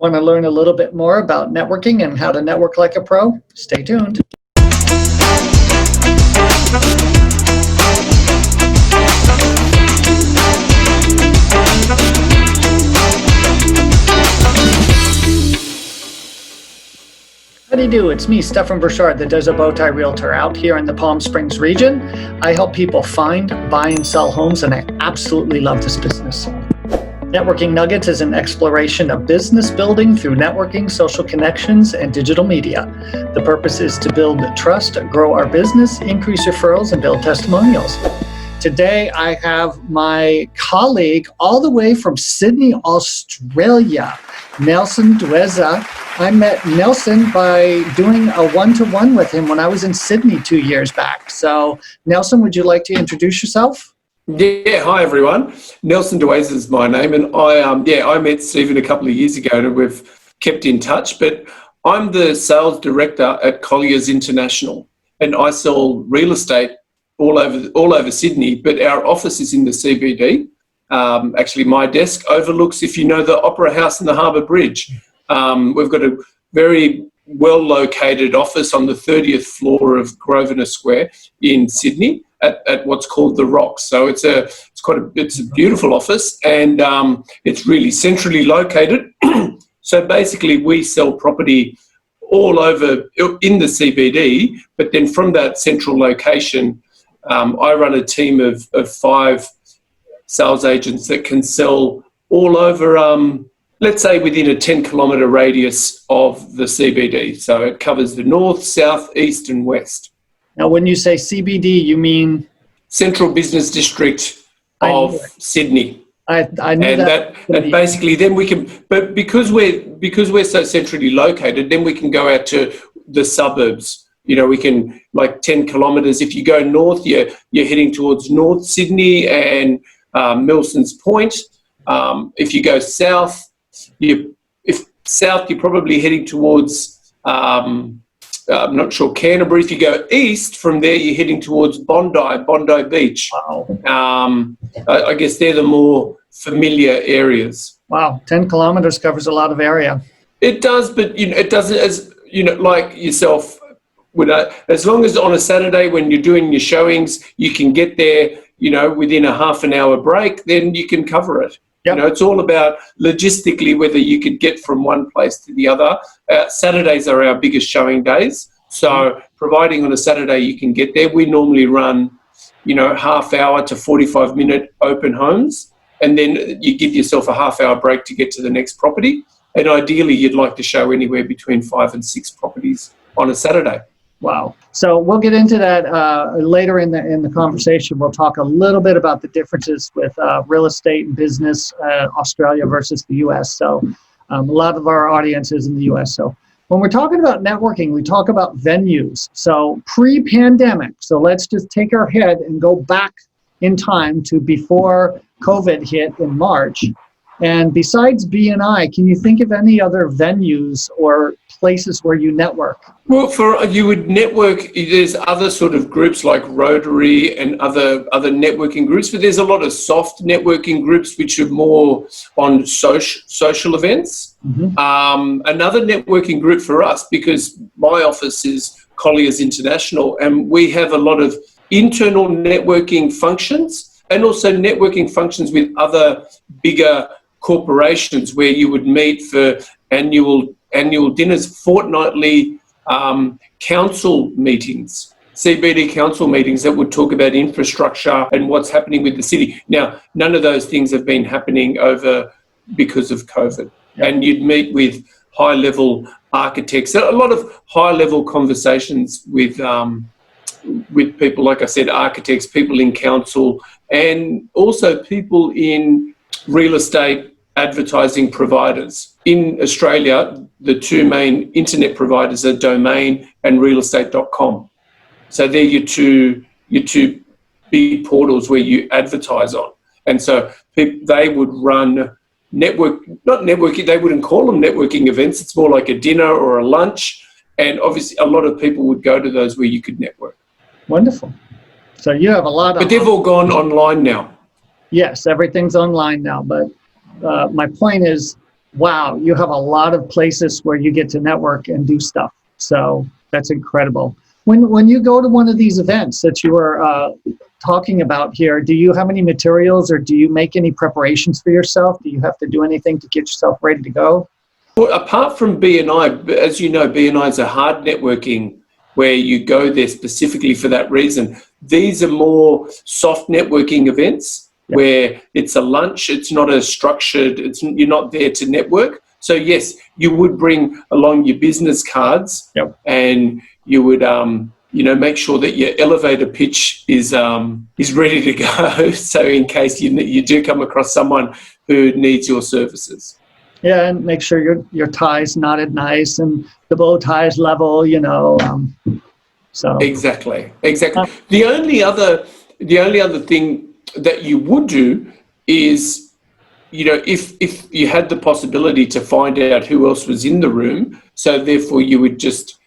Want to learn a little bit more about networking and how to network like a pro? Stay tuned. How do you do? It's me, Stefan Burchard, the Desert Bowtie Realtor out here in the Palm Springs region. I help people find, buy, and sell homes, and I absolutely love this business. Networking Nuggets is an exploration of business building through networking, social connections, and digital media. The purpose is to build trust, grow our business, increase referrals, and build testimonials. Today, I have my colleague all the way from Sydney, Australia, Nelson Dueza. I met Nelson by doing a one-to-one with him when I was in Sydney 2 years back. So, Nelson, would you like to introduce yourself? Yeah, hi everyone. Nelson Dueza is my name, and I met Stephen a couple of years ago, and we've kept in touch. But I'm the sales director at Colliers International, and I sell real estate all over Sydney. But our office is in the CBD. Actually, my desk overlooks, if you know, the Opera House and the Harbour Bridge. We've got a very well-located office on the 30th floor of Grosvenor Square in Sydney at what's called The Rocks. So it's a beautiful office, and it's really centrally located. So basically, we sell property all over in the CBD, but then from that central location, I run a team of 5 sales agents that can sell all over, let's say within a 10-kilometre radius of the CBD. So it covers the north, south, east and west. Now, when you say CBD, you mean? Central Business District of Sydney. I knew and that. And basically then we can, but because we're so centrally located, then we can go out to the suburbs. You know, we can, like 10 kilometres, if you go north, you're heading towards North Sydney and Milson's Point. If you go south, you're probably heading towards, I'm not sure, Canterbury. If you go east from there, you're heading towards Bondi Beach. Wow. I guess they're the more familiar areas. Wow, 10 kilometres covers a lot of area. It does, but it doesn't, as you know, like yourself. As long as on a Saturday when you're doing your showings, you can get there, within a half an hour break, then you can cover it. Yep. It's all about logistically whether you could get from one place to the other. Saturdays are our biggest showing days. So providing on a Saturday you can get there, we normally run, half hour to 45-minute open homes. And then you give yourself a half hour break to get to the next property. And ideally you'd like to show anywhere between 5 and 6 properties on a Saturday. Wow. So we'll get into that later in the conversation. We'll talk a little bit about the differences with real estate and business, Australia versus the U.S. So a lot of our audience is in the U.S. So when we're talking about networking, we talk about venues. So pre-pandemic, so let's just take our head and go back in time to before COVID hit in March. And besides BNI, can you think of any other venues or places where you network? Well, you would network, there's other sort of groups like Rotary and other networking groups, but there's a lot of soft networking groups which are more on social events. Mm-hmm. Another networking group for us, because my office is Colliers International, and we have a lot of internal networking functions and also networking functions with other bigger corporations where you would meet for annual dinners, fortnightly council meetings, CBD council meetings that would talk about infrastructure and what's happening with the city. Now, none of those things have been happening because of COVID. Yep. And you'd meet with high-level architects, a lot of high-level conversations with people, like I said, architects, people in council, and also people in real estate advertising providers. In Australia, the 2 main internet providers are Domain and realestate.com. So they're your two big portals where you advertise on. And so they would run they wouldn't call them networking events. It's more like a dinner or a lunch. And obviously a lot of people would go to those where you could network. Wonderful. So you have a lot of... But they've all gone online now. Yes, everything's online now. But my point is, wow, you have a lot of places where you get to network and do stuff. So that's incredible. When you go to one of these events that you are talking about here, do you have any materials or do you make any preparations for yourself? Do you have to do anything to get yourself ready to go? Well, apart from BNI, as you know, BNI is a hard networking where you go there specifically for that reason. These are more soft networking events where it's a lunch, it's not a structured, you're not there to network. So yes, you would bring along your business cards and you would make sure that your elevator pitch is ready to go. So in case you do come across someone who needs your services. Yeah, and make sure your tie's knotted nice and the bow tie's level, so. Exactly. The only other thing that you would do is, if you had the possibility to find out who else was in the room, so therefore you would just,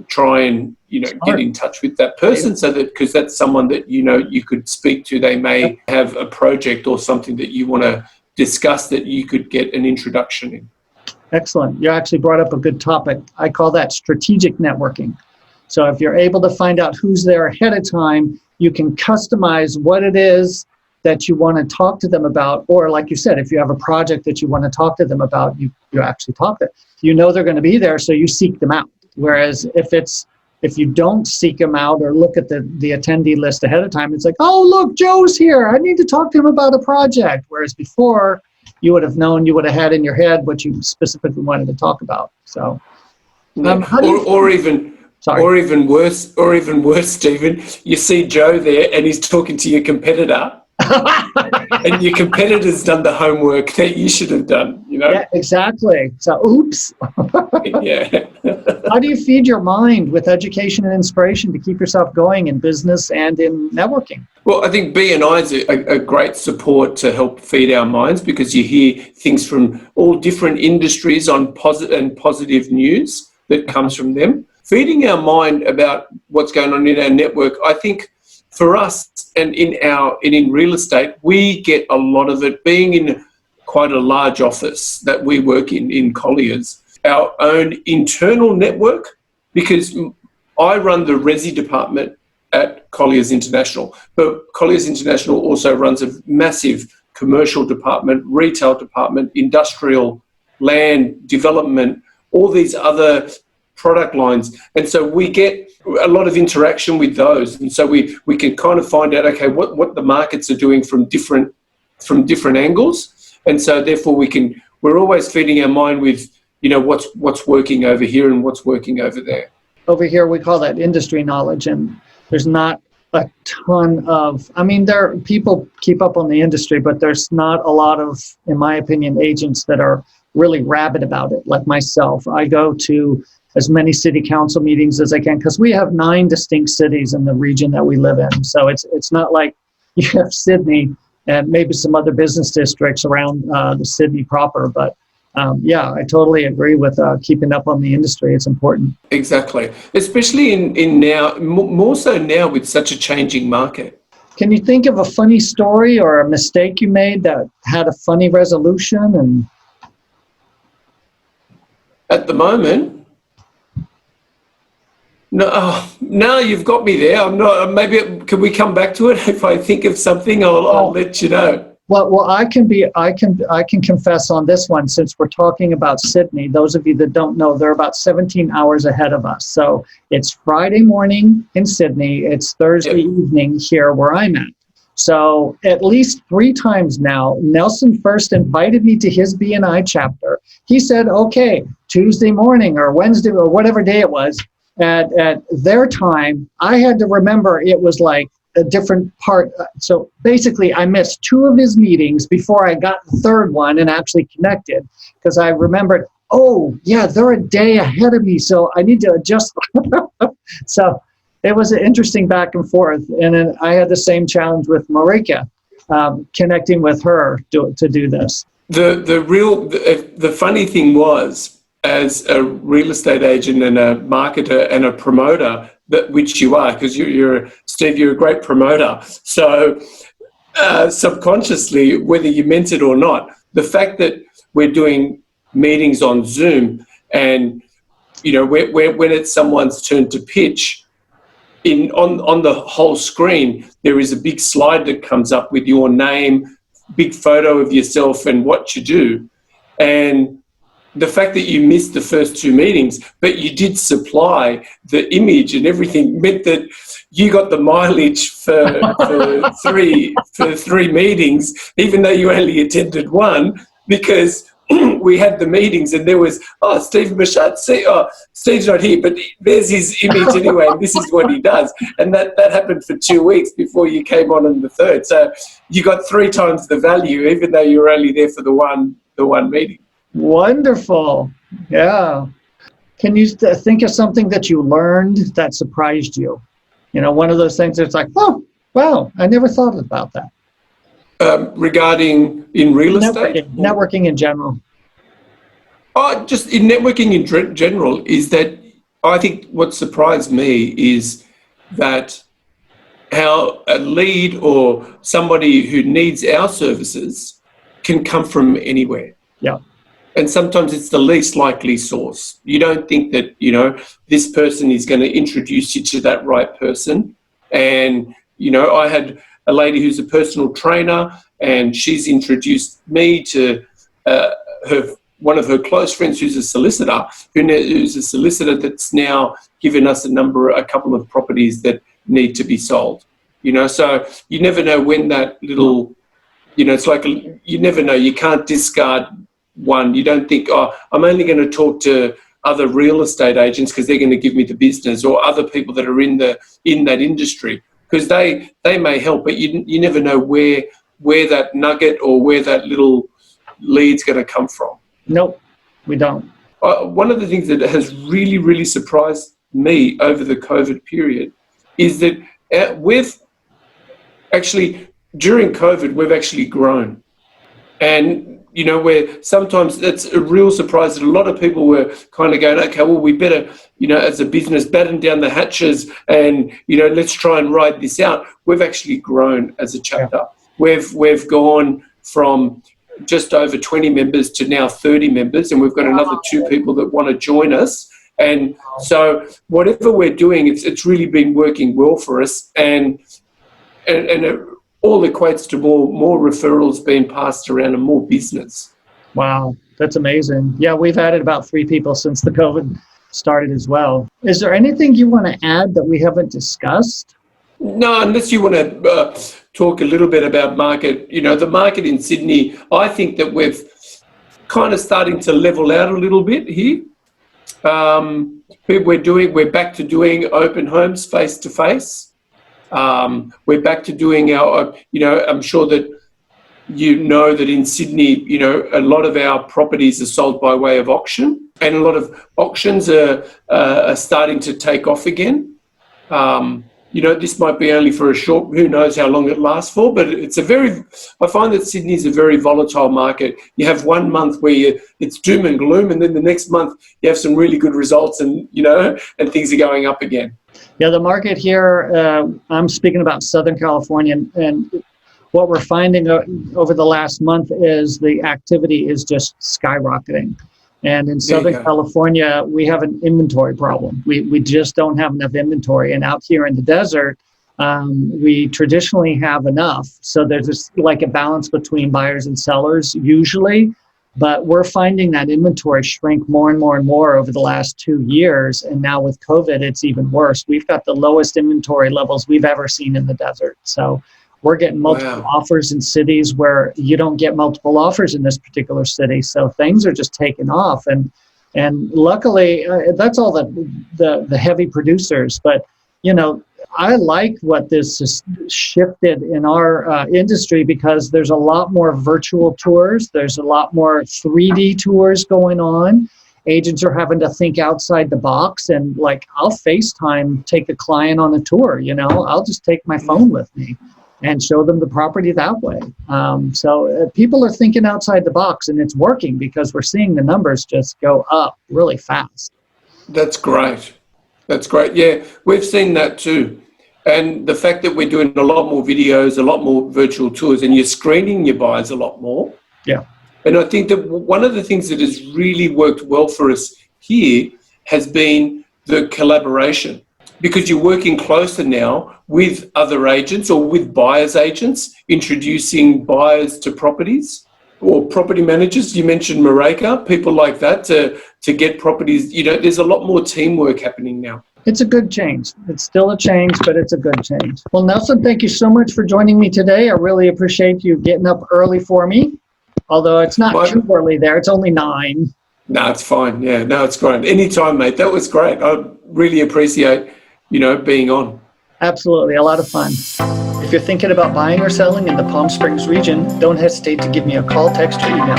try and, get in touch with that person, so that, because that's someone that, you could speak to. They may have a project or something that you want to discuss that you could get an introduction in. Excellent. You actually brought up a good topic. I call that strategic networking. So if you're able to find out who's there ahead of time, you can customize what it is that you want to talk to them about. Or like you said, if you have a project that you want to talk to them about, you actually talk to them. You know they're going to be there, so you seek them out. Whereas if you don't seek them out or look at the attendee list ahead of time, it's like, oh, look, Joe's here. I need to talk to him about a project. Whereas before, you would have known, you would have had in your head what you specifically wanted to talk about. So, or even worse, Stephen, you see Joe there and he's talking to your competitor. And your competitor's done the homework that you should have done, Yeah, exactly. So, oops. Yeah. How do you feed your mind with education and inspiration to keep yourself going in business and in networking? Well, I think BNI is a great support to help feed our minds, because you hear things from all different industries on positive news that comes from them. Feeding our mind about what's going on in our network, I think, for us and in real estate, we get a lot of it being in quite a large office that we work in Colliers, our own internal network, because I run the Resi department at Colliers International, but Colliers International also runs a massive commercial department, retail department, industrial, land, development, all these other product lines. And so we get a lot of interaction with those. And so we can kind of find out, okay, what the markets are doing from different angles. And so therefore we're always feeding our mind with, what's working over here and what's working over there. Over here, we call that industry knowledge. And there's not a ton of, people keep up on the industry, but there's not a lot of, in my opinion, agents that are really rabid about it, like myself. I go to as many city council meetings as I can, because we have 9 distinct cities in the region that we live in. So it's not like you have Sydney and maybe some other business districts around the Sydney proper. But I totally agree with keeping up on the industry. It's important. Exactly, especially in now, more so now with such a changing market. Can you think of a funny story or a mistake you made that had a funny resolution? And at the moment, no, you've got me there. I'm not. Maybe can we come back to it? If I think of something, I'll let you know. Well, I can confess on this one, since we're talking about Sydney. Those of you that don't know, they're about 17 hours ahead of us. So it's Friday morning in Sydney. It's Thursday evening here where I'm at. So at least 3 times now, Nelson first invited me to his BNI chapter. He said, okay, Tuesday morning or Wednesday or whatever day it was, at their time, I had to remember it was like a different part. So basically, I missed 2 of his meetings before I got the 3rd one and actually connected, because I remembered, oh, yeah, they're a day ahead of me, so I need to adjust. So it was an interesting back and forth. And then I had the same challenge with Marika, connecting with her to do this. The funny thing was, as a real estate agent and a marketer and a promoter, which you are, because Steve, you're a great promoter. So subconsciously, whether you meant it or not, the fact that we're doing meetings on Zoom, and when it's someone's turn to pitch, on the whole screen there is a big slide that comes up with your name, big photo of yourself and what you do. And the fact that you missed the first two meetings, but you did supply the image and everything, meant that you got the mileage for three meetings, even though you only attended one, because we had the meetings and there was, Steve Burchard, Steve's not here, but there's his image anyway, and this is what he does. And that happened for 2 weeks before you came on the third. So you got 3 times the value, even though you were only there for the one meeting. Wonderful. Yeah. Can you think of something that you learned that surprised you? One of those things that's like, oh, wow, I never thought about that. Regarding in real estate? Networking in general. Just in networking in general is that I think what surprised me is that how a lead or somebody who needs our services can come from anywhere. Yeah. And sometimes it's the least likely source. You don't think that, this person is going to introduce you to that right person. And, I had a lady who's a personal trainer, and she's introduced me to one of her close friends who's a solicitor, that's now given us a couple of properties that need to be sold. So you never know when that little, it's like you never know. You can't discard one. You don't think, I'm only going to talk to other real estate agents because they're going to give me the business, or other people that are in that industry, because they may help, but you never know where that nugget or where that little lead's going to come from. Nope, we don't. One of the things that has really, really surprised me over the COVID period is that we've actually, during COVID, we've actually grown. And where sometimes it's a real surprise that a lot of people were kind of going, okay, well, we better, as a business, batten down the hatches and, let's try and ride this out. We've actually grown as a chapter. Yeah. We've gone from just over 20 members to now 30 members, and we've got another 2 people that want to join us. And so whatever we're doing, it's really been working well for us, and it all equates to more referrals being passed around and more business. Wow, that's amazing. Yeah, we've added about 3 people since the COVID started as well. Is there anything you want to add that we haven't discussed? No, unless you want to talk a little bit about market. The market in Sydney, I think that we've kind of starting to level out a little bit here. We're back to doing open homes face to face. We're back to doing our, I'm sure that that in Sydney, a lot of our properties are sold by way of auction, and a lot of auctions are starting to take off again. This might be only for a short, who knows how long it lasts for, but I find that Sydney is a very volatile market. You have 1 month where it's doom and gloom, and then the next month you have some really good results, and, and things are going up again. Yeah, the market here, I'm speaking about Southern California, and what we're finding over the last month is the activity is just skyrocketing. And in Southern California, we have an inventory problem. We just don't have enough inventory. And out here in the desert, we traditionally have enough. So there's just like a balance between buyers and sellers usually. But we're finding that inventory shrink more and more and more over the last 2 years. And now with COVID, it's even worse. We've got the lowest inventory levels we've ever seen in the desert. So we're getting multiple offers in cities where you don't get multiple offers in this particular city. So things are just taking off. And luckily, that's all the heavy producers. But, I like what this has shifted in our industry, because there's a lot more virtual tours. There's a lot more 3D tours going on. Agents are having to think outside the box, and I'll FaceTime, take a client on a tour, I'll just take my phone with me and show them the property that way. So people are thinking outside the box, and it's working because we're seeing the numbers just go up really fast. That's great. Yeah, we've seen that too. And the fact that we're doing a lot more videos, a lot more virtual tours, and you're screening your buyers a lot more. Yeah. And I think that one of the things that has really worked well for us here has been the collaboration, because you're working closer now with other agents or with buyers agents, introducing buyers to properties or property managers. You mentioned Mareka, people like that to get properties. There's a lot more teamwork happening now. It's a good change. It's still a change, but it's a good change. Well, Nelson, thank you so much for joining me today. I really appreciate you getting up early for me, although it's not too early there. It's only 9. No, it's fine. Yeah, no, it's great. Anytime, mate. That was great. I really appreciate, being on. Absolutely. A lot of fun. If you're thinking about buying or selling in the Palm Springs region, don't hesitate to give me a call, text, or email.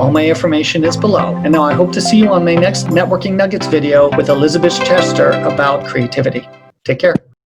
All my information is below. And now I hope to see you on my next Networking Nuggets video with Elizabeth Chester about creativity. Take care.